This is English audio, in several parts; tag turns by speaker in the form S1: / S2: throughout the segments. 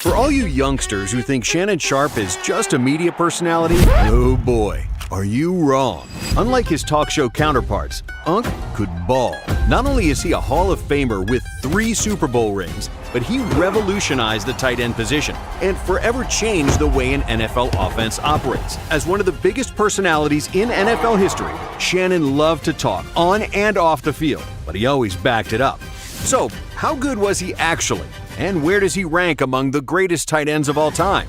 S1: For all you youngsters who think Shannon Sharpe is just a media personality, oh boy, are you wrong. Unlike his talk show counterparts, Unc could ball. Not only is he a Hall of Famer with 3 Super Bowl rings, but he revolutionized the tight end position and forever changed the way an NFL offense operates. As one of the biggest personalities in NFL history, Shannon loved to talk on and off the field, but he always backed it up. So, how good was he actually? And where does he rank among the greatest tight ends of all time?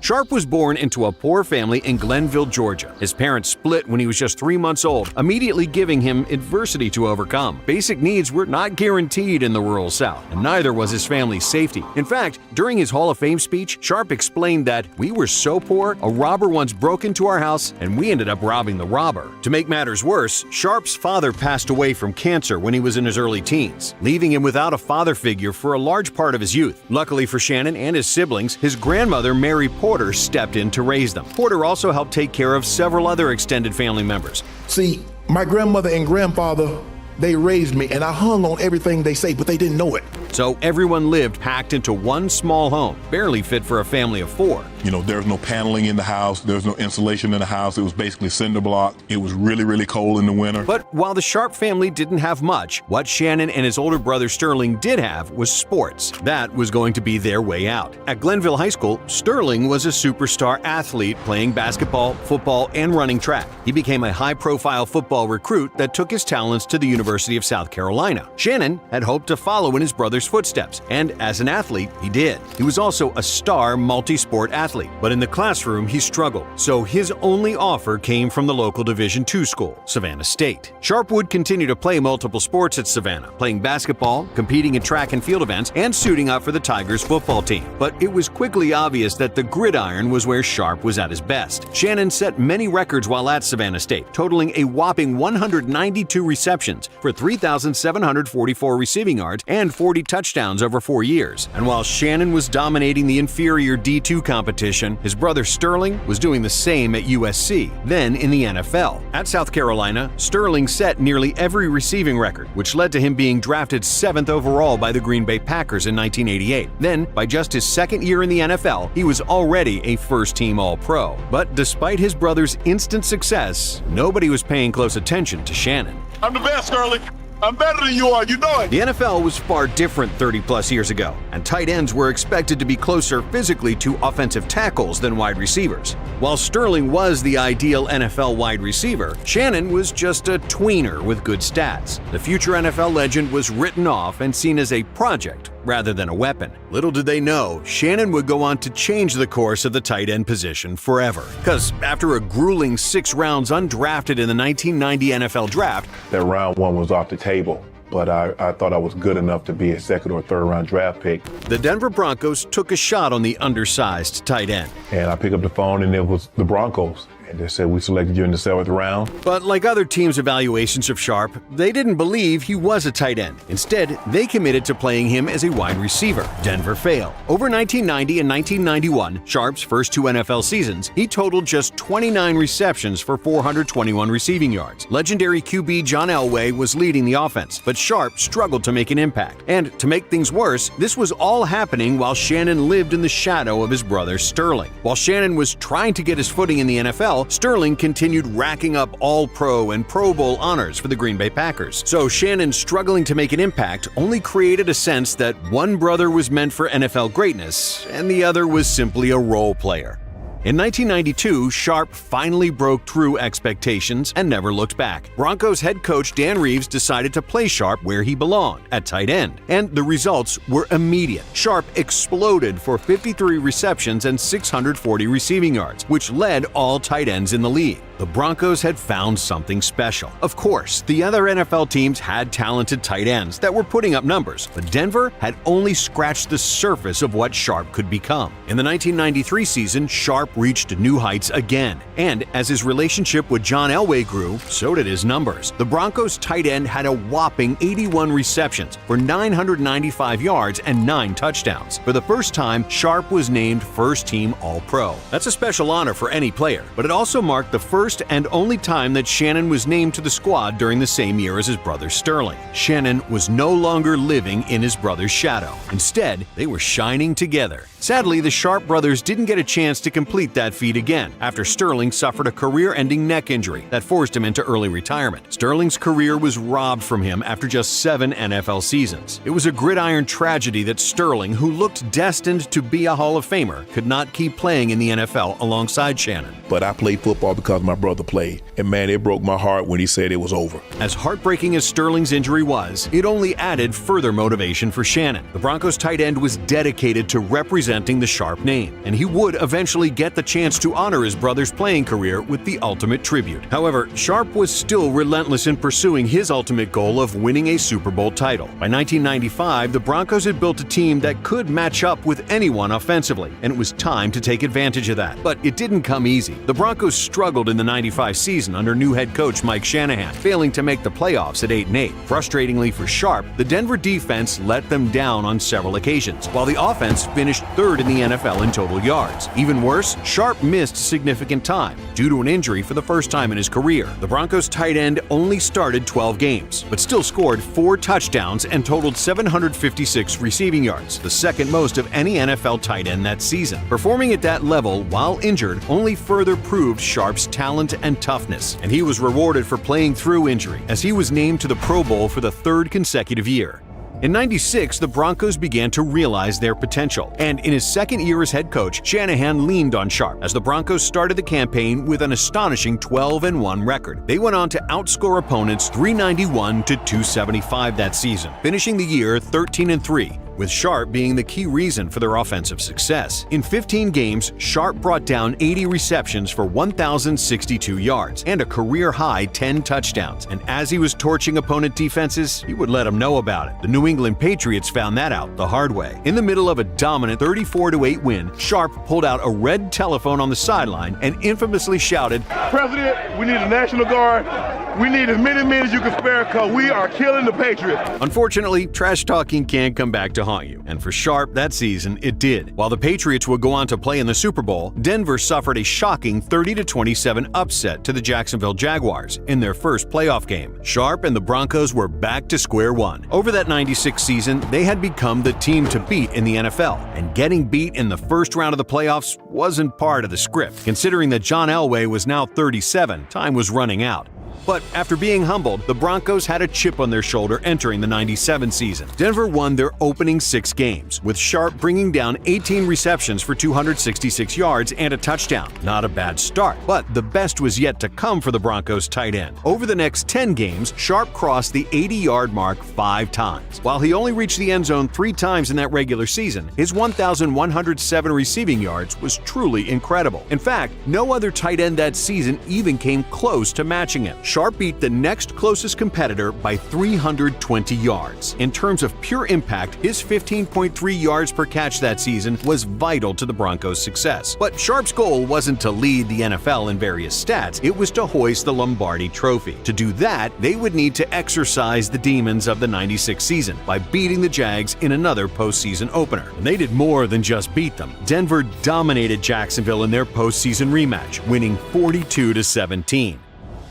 S1: Sharpe was born into a poor family in Glenville, Georgia. His parents split when he was just 3 months old, immediately giving him adversity to overcome. Basic needs were not guaranteed in the rural South, and neither was his family's safety. In fact, during his Hall of Fame speech, Sharpe explained that, "We were so poor, a robber once broke into our house, and we ended up robbing the robber." To make matters worse, Sharpe's father passed away from cancer when he was in his early teens, leaving him without a father figure for a large part of his youth. Luckily for Shannon and his siblings, his grandmother, Mary Porter, stepped in to raise them. Porter also helped take care of several other extended family members.
S2: See, my grandmother and grandfather, they raised me, and I hung on everything they say, but they didn't know it.
S1: So everyone lived packed into one small home, barely fit for a family of 4.
S3: You know, there's no paneling in the house. There's no insulation in the house. It was basically cinder block. It was really, really cold in the winter.
S1: But while the Sharpe family didn't have much, what Shannon and his older brother Sterling did have was sports. That was going to be their way out. At Glenville High School, Sterling was a superstar athlete playing basketball, football, and running track. He became a high-profile football recruit that took his talents to the University of South Carolina. Shannon had hoped to follow in his brother's footsteps, and as an athlete, he did. He was also a star multi-sport athlete, but in the classroom, he struggled, so his only offer came from the local Division II school, Savannah State. Sharpe would continue to play multiple sports at Savannah, playing basketball, competing in track and field events, and suiting up for the Tigers football team. But it was quickly obvious that the gridiron was where Sharpe was at his best. Shannon set many records while at Savannah State, totaling a whopping 192 receptions for 3,744 receiving yards and 40 touchdowns over 4 years. And while Shannon was dominating the inferior D2 competition, his brother Sterling was doing the same at USC, then in the NFL. At South Carolina, Sterling set nearly every receiving record, which led to him being drafted 7th overall by the Green Bay Packers in 1988. Then, by just his second year in the NFL, he was already a first-team All-Pro. But despite his brother's instant success, nobody was paying close attention to Shannon.
S3: I'm the best, Sterling. I'm better than you are, you know it.
S1: The NFL was far different 30-plus years ago, and tight ends were expected to be closer physically to offensive tackles than wide receivers. While Sterling was the ideal NFL wide receiver, Shannon was just a tweener with good stats. The future NFL legend was written off and seen as a project rather than a weapon. Little did they know, Shannon would go on to change the course of the tight end position forever. Because after a grueling 6 rounds undrafted in the 1990 NFL Draft,
S4: that round 1 was off the table, but I thought I was good enough to be a 2nd or 3rd round draft pick.
S1: The Denver Broncos took a shot on the undersized tight end.
S4: And I picked up the phone and it was the Broncos. And they said, "We selected you in the 7th round."
S1: But like other teams' evaluations of Sharpe, they didn't believe he was a tight end. Instead, they committed to playing him as a wide receiver. Denver failed. Over 1990 and 1991, Sharpe's first 2 NFL seasons, he totaled just 29 receptions for 421 receiving yards. Legendary QB John Elway was leading the offense, but Sharpe struggled to make an impact. And to make things worse, this was all happening while Shannon lived in the shadow of his brother Sterling. While Shannon was trying to get his footing in the NFL, Sterling continued racking up All-Pro and Pro Bowl honors for the Green Bay Packers. So Shannon struggling to make an impact only created a sense that one brother was meant for NFL greatness and the other was simply a role player. In 1992, Sharpe finally broke through expectations and never looked back. Broncos head coach Dan Reeves decided to play Sharpe where he belonged, at tight end, and the results were immediate. Sharpe exploded for 53 receptions and 640 receiving yards, which led all tight ends in the league. The Broncos had found something special. Of course, the other NFL teams had talented tight ends that were putting up numbers, but Denver had only scratched the surface of what Sharpe could become. In the 1993 season, Sharpe reached new heights again, and as his relationship with John Elway grew, so did his numbers. The Broncos tight end had a whopping 81 receptions for 995 yards and 9 touchdowns. For the first time, Sharpe was named first-team All-Pro. That's a special honor for any player, but it also marked the first first and only time that Shannon was named to the squad during the same year as his brother Sterling. Shannon was no longer living in his brother's shadow. Instead, they were shining together. Sadly, the Sharpe brothers didn't get a chance to complete that feat again after Sterling suffered a career-ending neck injury that forced him into early retirement. Sterling's career was robbed from him after just 7 NFL seasons. It was a gridiron tragedy that Sterling, who looked destined to be a Hall of Famer, could not keep playing in the NFL alongside Shannon.
S2: But I played football because my brother played. And man, it broke my heart when he said it was over.
S1: As heartbreaking as Sterling's injury was, it only added further motivation for Shannon. The Broncos tight end was dedicated to representing the Sharpe name, and he would eventually get the chance to honor his brother's playing career with the ultimate tribute. However, Sharpe was still relentless in pursuing his ultimate goal of winning a Super Bowl title. By 1995, the Broncos had built a team that could match up with anyone offensively, and it was time to take advantage of that. But it didn't come easy. The Broncos struggled in the 95 season under new head coach Mike Shanahan, failing to make the playoffs at 8-8. Frustratingly for Sharpe, the Denver defense let them down on several occasions, while the offense finished third in the NFL in total yards. Even worse, Sharpe missed significant time due to an injury for the first time in his career. The Broncos tight end only started 12 games, but still scored 4 touchdowns and totaled 756 receiving yards, the second most of any NFL tight end that season. Performing at that level while injured only further proved Sharpe's talent and toughness, and he was rewarded for playing through injury as he was named to the Pro Bowl for the 3rd consecutive year. In '96, the Broncos began to realize their potential, and in his second year as head coach, Shanahan leaned on Sharpe as the Broncos started the campaign with an astonishing 12-1 record. They went on to outscore opponents 391 to 275 that season, finishing the year 13-3. With Sharpe being the key reason for their offensive success. In 15 games, Sharpe brought down 80 receptions for 1,062 yards and a career-high 10 touchdowns. And as he was torching opponent defenses, he would let them know about it. The New England Patriots found that out the hard way. In the middle of a dominant 34-8 win, Sharpe pulled out a red telephone on the sideline and infamously shouted,
S4: President, we need a National Guard. We need as many men as you can spare because we are killing the Patriots.
S1: Unfortunately, trash talking can come back to haunt you, and for Sharpe that season it did. While the Patriots would go on to play in the Super Bowl, Denver suffered a shocking 30-27 upset to the Jacksonville Jaguars in their first playoff game. Sharpe and the Broncos were back to square one. Over that 96 season, they had become the team to beat in the NFL, and getting beat in the first round of the playoffs wasn't part of the script. Considering that John Elway was now 37, time was running out. But after being humbled, the Broncos had a chip on their shoulder entering the 97 season. Denver won their opening 6 games, with Sharpe bringing down 18 receptions for 266 yards and a touchdown. Not a bad start, but the best was yet to come for the Broncos tight end. Over the next 10 games, Sharpe crossed the 80-yard mark 5 times. While he only reached the end zone 3 times in that regular season, his 1,107 receiving yards was truly incredible. In fact, no other tight end that season even came close to matching him. Sharpe beat the next closest competitor by 320 yards. In terms of pure impact, his 15.3 yards per catch that season was vital to the Broncos' success. But Sharpe's goal wasn't to lead the NFL in various stats, it was to hoist the Lombardi Trophy. To do that, they would need to exorcise the demons of the 96 season by beating the Jags in another postseason opener. And they did more than just beat them. Denver dominated Jacksonville in their postseason rematch, winning 42-17.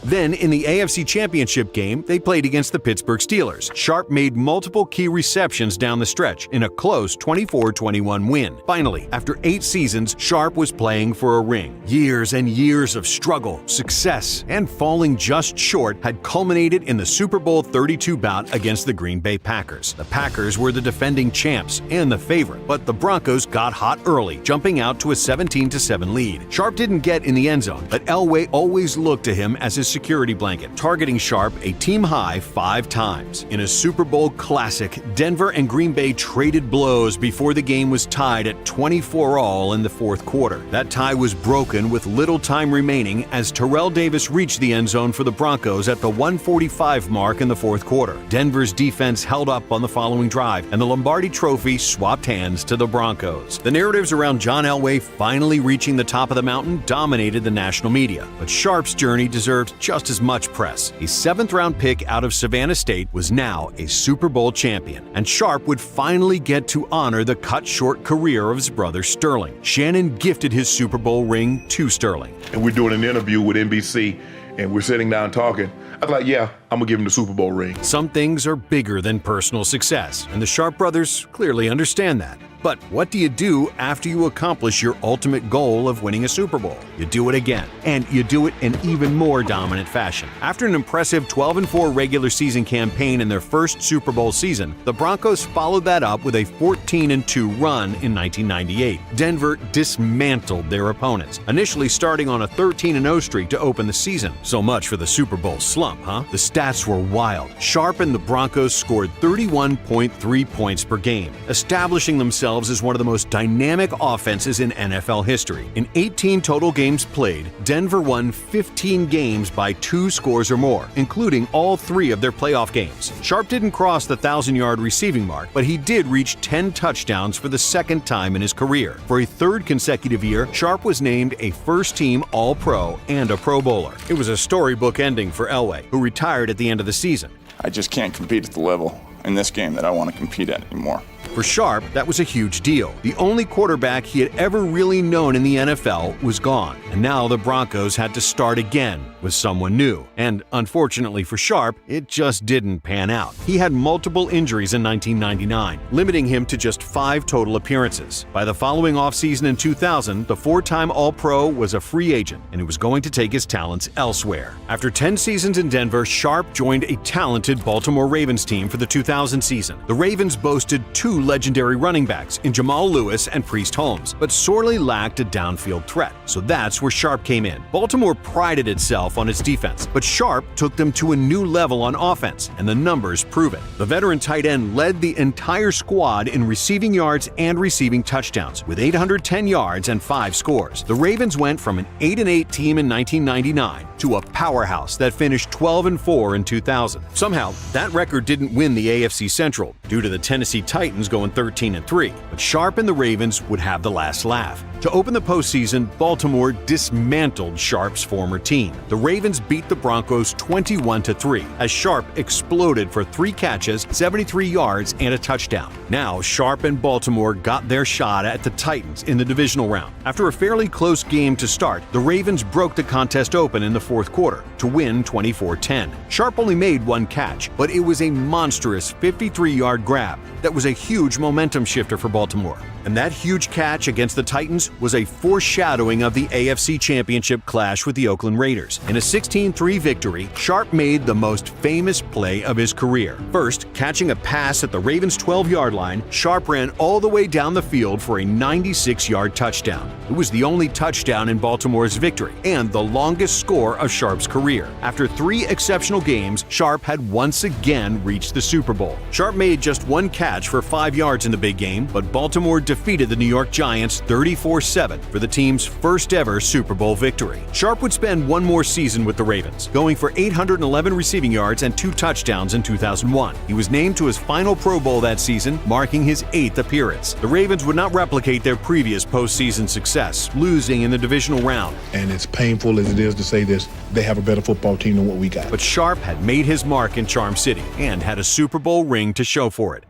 S1: Then, in the AFC Championship game, they played against the Pittsburgh Steelers. Sharpe made multiple key receptions down the stretch in a close 24-21 win. Finally, after 8 seasons, Sharpe was playing for a ring. Years and years of struggle, success, and falling just short had culminated in the Super Bowl 32 bout against the Green Bay Packers. The Packers were the defending champs and the favorite, but the Broncos got hot early, jumping out to a 17-7 lead. Sharpe didn't get in the end zone, but Elway always looked to him as his security blanket, targeting Sharpe a team-high 5 times. In a Super Bowl classic, Denver and Green Bay traded blows before the game was tied at 24-all in the fourth quarter. That tie was broken with little time remaining as Terrell Davis reached the end zone for the Broncos at the 1:45 mark in the fourth quarter. Denver's defense held up on the following drive, and the Lombardi Trophy swapped hands to the Broncos. The narratives around John Elway finally reaching the top of the mountain dominated the national media, but Sharpe's journey deserved just as much press. A 7th-round pick out of Savannah State was now a Super Bowl champion, and Sharpe would finally get to honor the cut-short career of his brother Sterling. Shannon gifted his Super Bowl ring to Sterling.
S4: And we're doing an interview with NBC, and we're sitting down talking. I was like, yeah, I'm gonna give him the Super Bowl ring.
S1: Some things are bigger than personal success, and the Sharpe brothers clearly understand that. But what do you do after you accomplish your ultimate goal of winning a Super Bowl? You do it again, and you do it in even more dominant fashion. After an impressive 12-4 regular season campaign in their first Super Bowl season, the Broncos followed that up with a 14-2 run in 1998. Denver dismantled their opponents, initially starting on a 13-0 streak to open the season. So much for the Super Bowl slump, huh? The stats were wild. Sharpe and the Broncos scored 31.3 points per game, establishing themselves as one of the most dynamic offenses in NFL history. In 18 total games played, Denver won 15 games by 2 scores or more, including all 3 of their playoff games. Sharpe didn't cross the 1,000-yard receiving mark, but he did reach 10 touchdowns for the second time in his career. For a 3rd consecutive year, Sharpe was named a first-team All-Pro and a Pro Bowler. It was a storybook ending for Elway, who retired at the end of the season.
S5: I just can't compete at the level in this game that I want to compete at anymore.
S1: For Sharpe, that was a huge deal. The only quarterback he had ever really known in the NFL was gone, and now the Broncos had to start again with someone new. And unfortunately for Sharpe, it just didn't pan out. He had multiple injuries in 1999, limiting him to just 5 total appearances. By the following offseason in 2000, the 4-time All-Pro was a free agent, and he was going to take his talents elsewhere. After 10 seasons in Denver, Sharpe joined a talented Baltimore Ravens team for the 2000 season. The Ravens boasted 2 legendary running backs in Jamal Lewis and Priest Holmes, but sorely lacked a downfield threat. So that's where Sharpe came in. Baltimore prided itself on its defense, but Sharpe took them to a new level on offense, and the numbers prove it. The veteran tight end led the entire squad in receiving yards and receiving touchdowns, with 810 yards and 5 scores. The Ravens went from an 8-8 team in 1999 to a powerhouse that finished 12-4 in 2000. Somehow, that record didn't win the AFC Central due to the Tennessee Titans going 13-3, but Sharpe and the Ravens would have the last laugh. To open the postseason, Baltimore dismantled Sharpe's former team. The Ravens beat the Broncos 21-3 as Sharpe exploded for 3 catches, 73 yards, and a touchdown. Now, Sharpe and Baltimore got their shot at the Titans in the divisional round. After a fairly close game to start, the Ravens broke the contest open in the 4th quarter to win 24-10. Sharpe only made 1 catch, but it was a monstrous 53-yard grab that was a huge momentum shifter for Baltimore. And that huge catch against the Titans was a foreshadowing of the AFC Championship clash with the Oakland Raiders. In a 16-3 victory, Sharpe made the most famous play of his career. First, catching a pass at the Ravens' 12-yard line, Sharpe ran all the way down the field for a 96-yard touchdown. It was the only touchdown in Baltimore's victory and the longest score of Sharpe's career. After 3 exceptional games, Sharpe had once again reached the Super Bowl. Sharpe made just 1 catch for 5 yards in the big game, but Baltimore defeated the New York Giants 34-7 for the team's first ever Super Bowl victory. Sharpe would spend 1 more season with the Ravens, going for 811 receiving yards and 2 touchdowns in 2001. He was named to his final Pro Bowl that season, marking his 8th appearance. The Ravens would not replicate their previous postseason success, losing in the divisional round.
S2: And as painful as it is to say this, they have a better football team than what we got.
S1: But Sharpe had made his mark in Charm City and had a Super Bowl ring to show for it.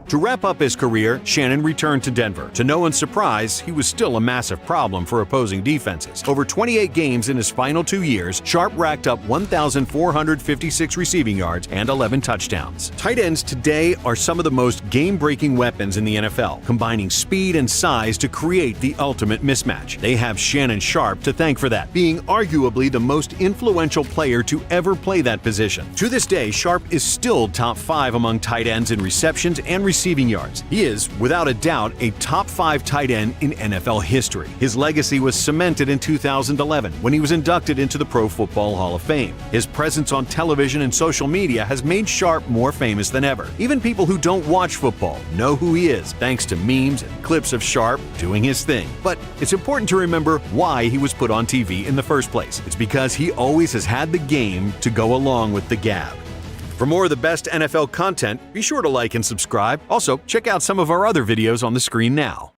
S1: To wrap up his career, Shannon returned to Denver. To no one's surprise, he was still a massive problem for opposing defenses. Over 28 games in his final 2 years, Sharpe racked up 1,456 receiving yards and 11 touchdowns. Tight ends today are some of the most game-breaking weapons in the NFL, combining speed and size to create the ultimate mismatch. They have Shannon Sharpe to thank for that, being arguably the most influential player to ever play that position. To this day, Sharpe is still top 5 among tight ends in receptions and receiving yards. He is, without a doubt, a top 5 tight end in NFL history. His legacy was cemented in 2011 when he was inducted into the Pro Football Hall of Fame. His presence on television and social media has made Sharpe more famous than ever. Even people who don't watch football know who he is, thanks to memes and clips of Sharpe doing his thing. But it's important to remember why he was put on TV in the first place. It's because he always has had the game to go along with the gab. For more of the best NFL content, be sure to like and subscribe. Also, check out some of our other videos on the screen now.